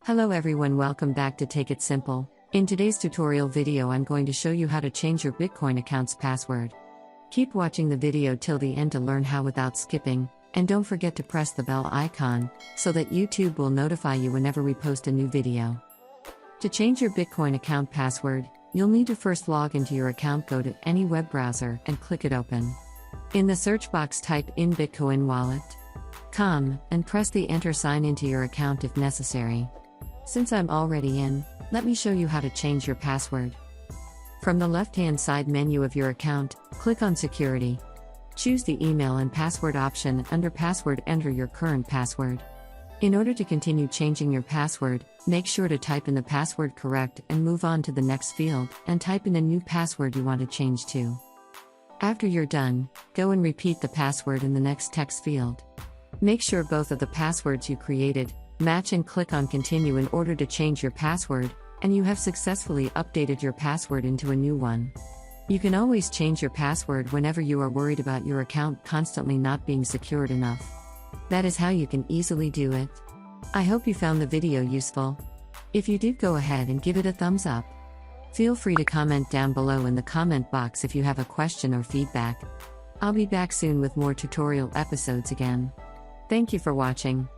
Hello everyone, welcome back to Take It Simple. In today's tutorial video I'm going to show you how to change your Bitcoin account's password. Keep watching the video till the end to learn how without skipping, and don't forget to press the bell icon, so that YouTube will notify you whenever we post a new video. To change your Bitcoin account password, you'll need to first log into your account. Go to any web browser and click it open. In the search box type in bitcoinwallet.com and press the enter sign into your account if necessary. Since I'm already in, let me show you how to change your password. From the left-hand side menu of your account, click on Security. Choose the email and password option. Under Password, enter your current password. In order to continue changing your password, make sure to type in the password correct and move on to the next field and type in a new password you want to change to. After you're done, go and repeat the password in the next text field. Make sure both of the passwords you created match and click on Continue in order to change your password, and you have successfully updated your password into a new one. You can always change your password whenever you are worried about your account constantly not being secured enough. That is how you can easily do it. I hope you found the video useful. If you did, go ahead and give it a thumbs up. Feel free to comment down below in the comment box if you have a question or feedback. I'll be back soon with more tutorial episodes again. Thank you for watching.